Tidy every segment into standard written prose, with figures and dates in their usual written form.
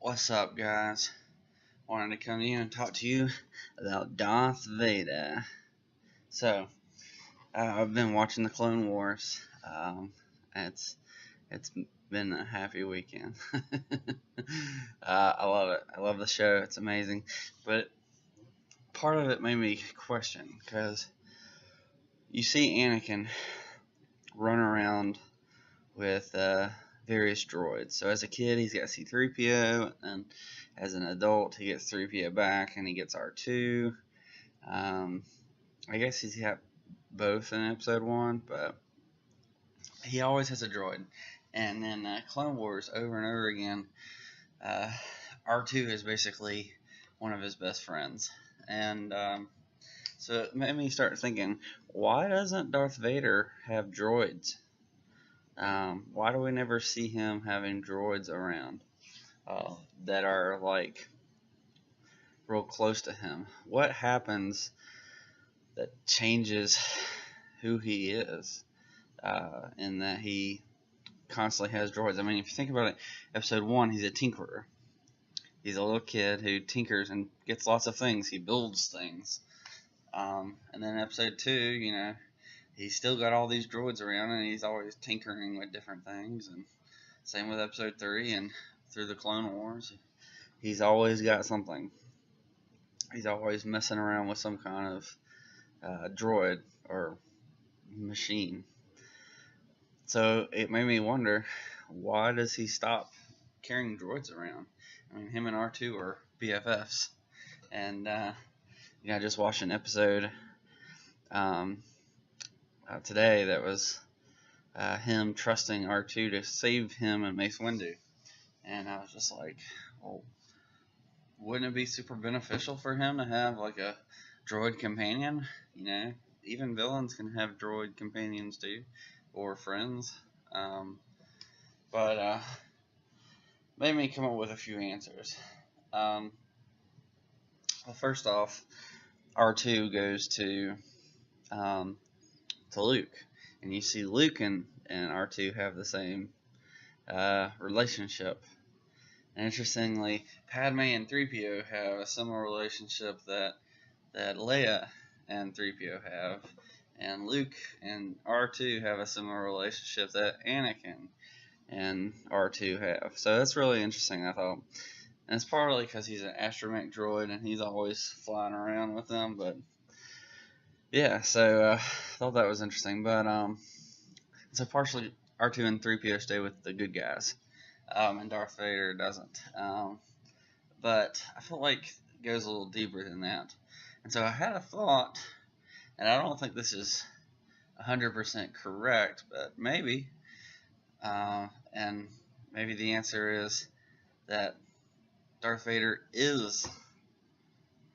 What's up, guys? Wanted to come to you and talk to you about Darth Vader. So, I've been watching the Clone Wars. It's been a happy weekend. I love it. I love the show. It's amazing. But part of it made me question, because you see Anakin run around with various droids. So as a kid, he's got C-3PO, and as an adult, he gets 3PO back, and he gets R2. I guess he's got both in Episode 1, but he always has a droid. And then Clone Wars, over and over again, R2 is basically one of his best friends. And so it made me start thinking, why doesn't Darth Vader have droids? Why do we never see him having droids around that are like real close to him? What happens that changes who he is, in that he constantly has droids? I mean, if you think about it, Episode 1, he's a tinkerer. He's a little kid who tinkers and gets lots of things. He builds things. And then Episode 2, he's still got all these droids around, and he's always tinkering with different things. And same with Episode 3 and through the Clone Wars. He's always got something. He's always messing around with some kind of droid or machine. So it made me wonder, why does he stop carrying droids around? I mean, him and R2 are BFFs. And, I just watched an episode today that was him trusting R2 to save him and Mace Windu. And I was just like, well, wouldn't it be super beneficial for him to have like a droid companion? Even villains can have droid companions too, or friends. But made me come up with a few answers. Well, first off, R2 goes to Luke, and you see Luke and R2 have the same relationship. And interestingly, Padme and 3PO have a similar relationship that Leia and 3PO have, and Luke and R2 have a similar relationship that Anakin and R2 have. So that's really interesting, I thought. And it's partly because he's an astromech droid and he's always flying around with them, but yeah, so I thought that was interesting. But so partially R2 and 3PO stay with the good guys, and Darth Vader doesn't. But I feel like it goes a little deeper than that. And so I had a thought, and I don't think this is 100% correct, but maybe. And maybe the answer is that Darth Vader is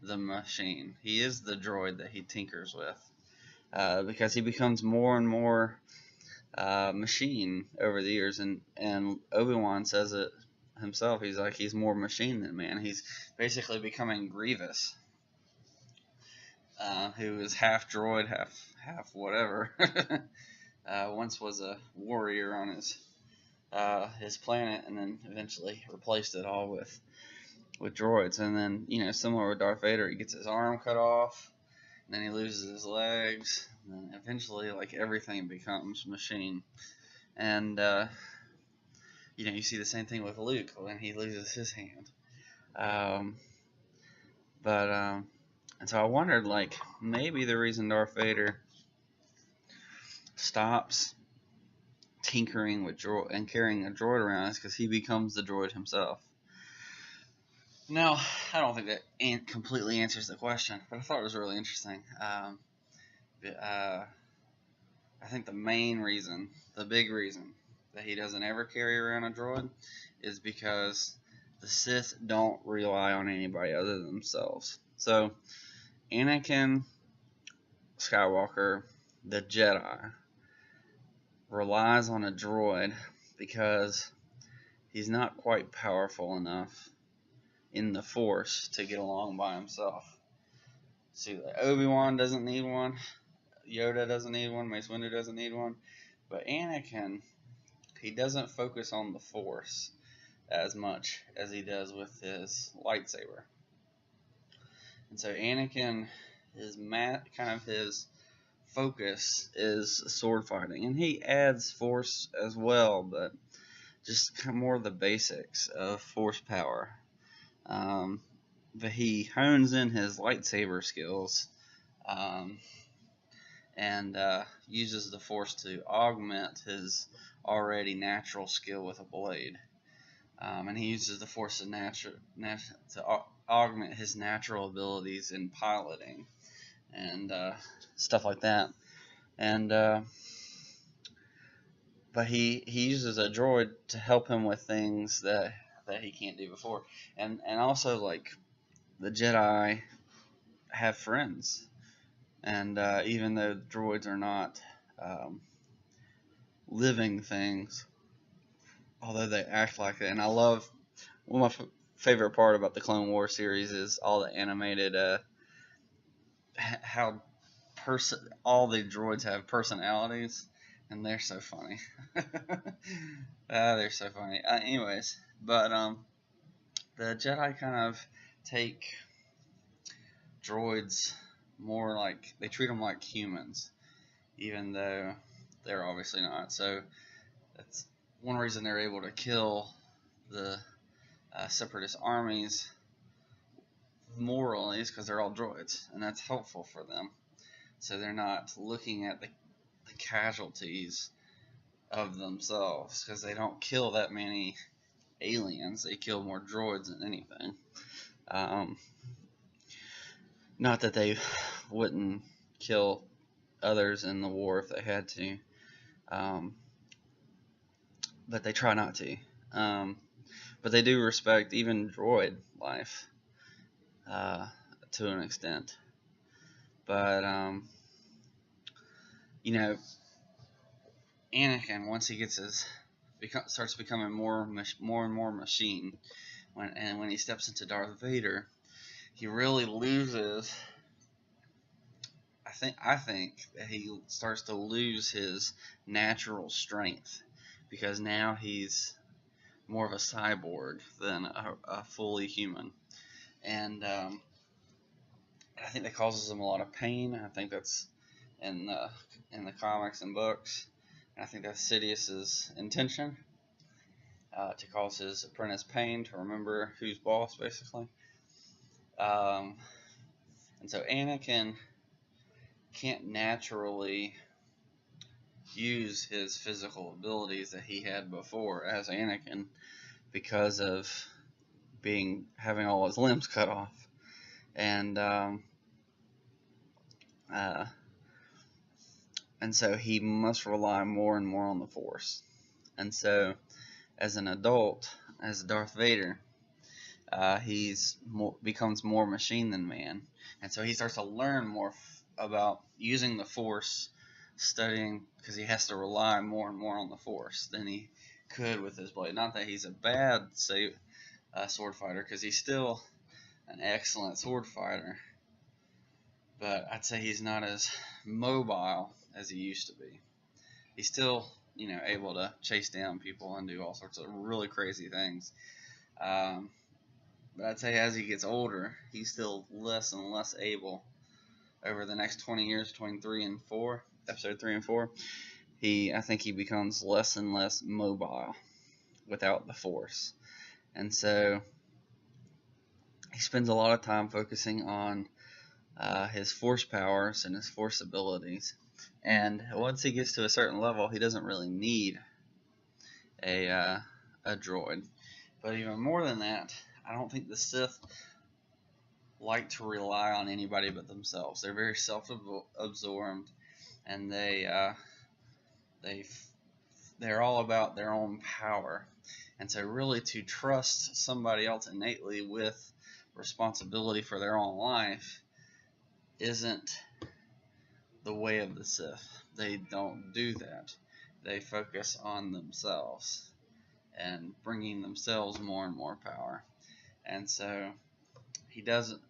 the machine. He is the droid that he tinkers with, because he becomes more and more machine over the years, and Obi-Wan says it himself. He's like, he's more machine than man. He's basically becoming Grievous, who is half droid, half whatever. Once was a warrior on his planet, and then eventually replaced it all with droids. And then, similar with Darth Vader, he gets his arm cut off, and then he loses his legs, and then eventually, like, everything becomes machine. And, you see the same thing with Luke when he loses his hand. And so I wondered, like, maybe the reason Darth Vader stops tinkering with droid and carrying a droid around is because he becomes the droid himself. Now, I don't think that completely answers the question, but I thought it was really interesting. I think the main reason, the big reason, that he doesn't ever carry around a droid is because the Sith don't rely on anybody other than themselves. So, Anakin Skywalker, the Jedi, relies on a droid because he's not quite powerful enough in the Force to get along by himself. See, like Obi-Wan doesn't need one, Yoda doesn't need one, Mace Windu doesn't need one, but Anakin, he doesn't focus on the Force as much as he does with his lightsaber. And so Anakin is kind of his focus is sword fighting, and he adds force as well, but just kind of more of the basics of force power. But he hones in his lightsaber skills, and uses the force to augment his already natural skill with a blade. And he uses the force to augment his natural abilities in piloting and stuff like that. And but he uses a droid to help him with things that he can't do before. And also, like, the Jedi have friends, and even though droids are not living things, although they act like it. And I love, one of my favorite part about the Clone Wars series is all the animated how all the droids have personalities, and they're so funny. They're so funny. Anyways, but the Jedi kind of take droids more like, they treat them like humans, even though they're obviously not. So that's one reason they're able to kill the separatist armies morally, is because they're all droids, and that's helpful for them. So they're not looking at the casualties of themselves, because they don't kill that many aliens. They kill more droids than anything. Not that they wouldn't kill others in the war if they had to, but they try not to. But they do respect even droid life to an extent. But you know, Anakin, once he gets starts becoming more and more machine, when he steps into Darth Vader, he really loses. I think that he starts to lose his natural strength, because now he's more of a cyborg than a fully human, and I think that causes him a lot of pain. I think that's in the comics and books, and I think that's Sidious's intention, to cause his apprentice pain, to remember who's boss, basically. And so Anakin can't naturally use his physical abilities that he had before as Anakin, because of having all his limbs cut off, and so he must rely more and more on the Force. And so, as an adult, as Darth Vader, becomes more machine than man, and so he starts to learn more about using the Force, studying, because he has to rely more and more on the Force than he could with his blade. Not that he's a bad sword fighter, because he's still an excellent sword fighter, but I'd say he's not as mobile as he used to be. He's still, able to chase down people and do all sorts of really crazy things. But I'd say as he gets older, he's still less and less able. Over the next 20 years, between episode 3 and 4, I think he becomes less and less mobile without the Force. And so he spends a lot of time focusing on his Force powers and his Force abilities. And once he gets to a certain level, he doesn't really need a droid. But even more than that, I don't think the Sith like to rely on anybody but themselves. They're very self-absorbed, and they're all about their own power. And so really, to trust somebody else innately with responsibility for their own life isn't the way of the Sith. They don't do that. They focus on themselves and bringing themselves more and more power. And so he doesn't,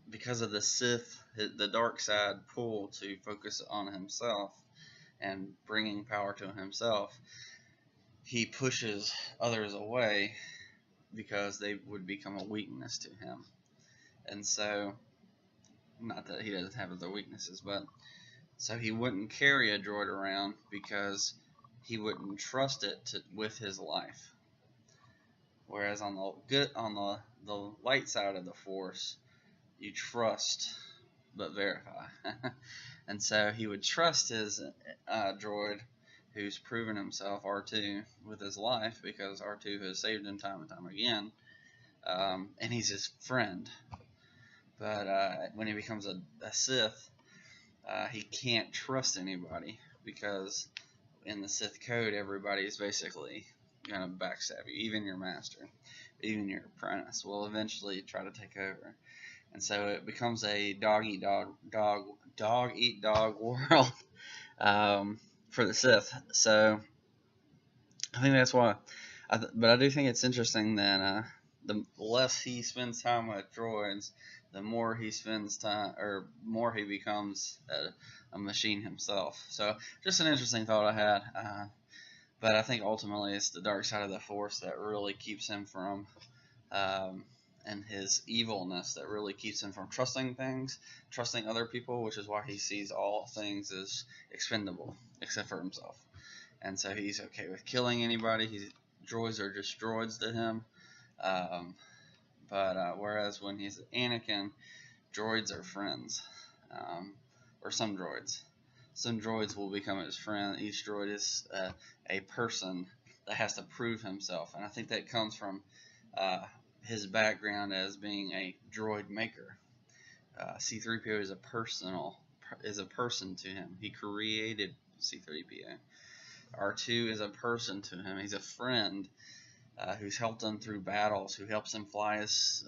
because of the Sith, the dark side pull to focus on himself and bringing power to himself, he pushes others away because they would become a weakness to him. And so, not that he doesn't have other weaknesses, but so he wouldn't carry a droid around because he wouldn't trust it with his life. Whereas on the light side of the Force, you trust but verify. And so he would trust his droid, who's proven himself, R2, with his life, because R2 has saved him time and time again, and he's his friend. But when he becomes a Sith, he can't trust anybody, because in the Sith code, everybody is basically going to backstab you. Even your master, even your apprentice will eventually try to take over. And so it becomes a dog eat dog world for the Sith. So I think that's why. But I do think it's interesting that the less he spends time with droids, the more he spends time, or more he becomes a machine himself. So just an interesting thought I had. But I think ultimately it's the dark side of the Force that really keeps him from, and his evilness that really keeps him from trusting things, trusting other people, which is why he sees all things as expendable, except for himself. And so he's okay with killing anybody. Droids are just droids to him. Whereas when he's Anakin, droids are friends, or some droids. Some droids will become his friend. Each droid is a person that has to prove himself, and I think that comes from his background as being a droid maker. C-3PO is a person to him. He created C-3PO. R2 is a person to him. He's a friend who's helped him through battles, who helps him fly his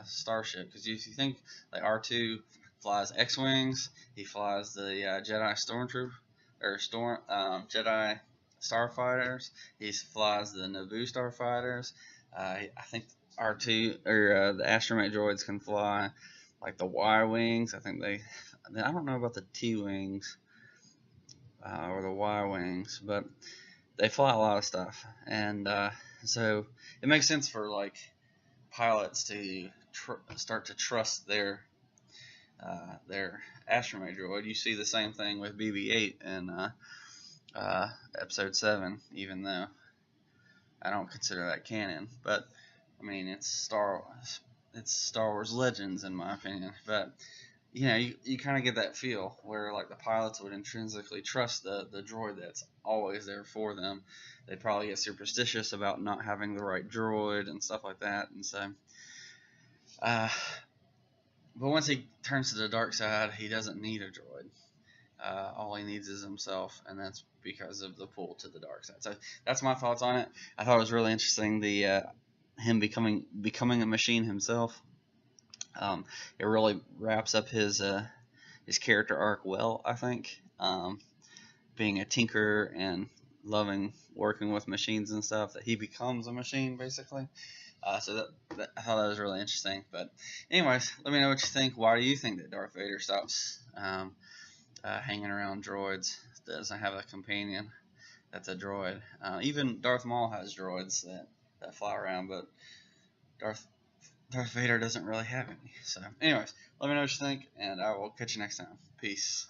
starship. Because if you think like R2 flies X-wings, he flies the Jedi Stormtrooper or Jedi Starfighters. He flies the Naboo Starfighters. I think R2 or the astromech droids can fly like the Y-wings. I don't know about the T-wings or the Y-wings, but they fly a lot of stuff, and so it makes sense for like pilots to start to trust their astromech droid. You see the same thing with BB-8 in Episode 7, even though I don't consider that canon. But I mean, it's Star Wars Legends in my opinion. But you kind of get that feel where like the pilots would intrinsically trust the droid that's always there for them. They probably get superstitious about not having the right droid and stuff like that. And so, but once he turns to the dark side, he doesn't need a droid. All he needs is himself, and that's because of the pull to the dark side. So that's my thoughts on it. I thought it was really interesting, him becoming a machine himself. It really wraps up his character arc well, I think. Being a tinkerer and loving working with machines and stuff, that he becomes a machine basically. So I thought that was really interesting. But anyways, let me know what you think. Why do you think that Darth Vader stops hanging around droids? Doesn't have a companion that's a droid. Even Darth Maul has droids that fly around, but Darth Vader doesn't really have any. So anyways, let me know what you think, and I will catch you next time. Peace.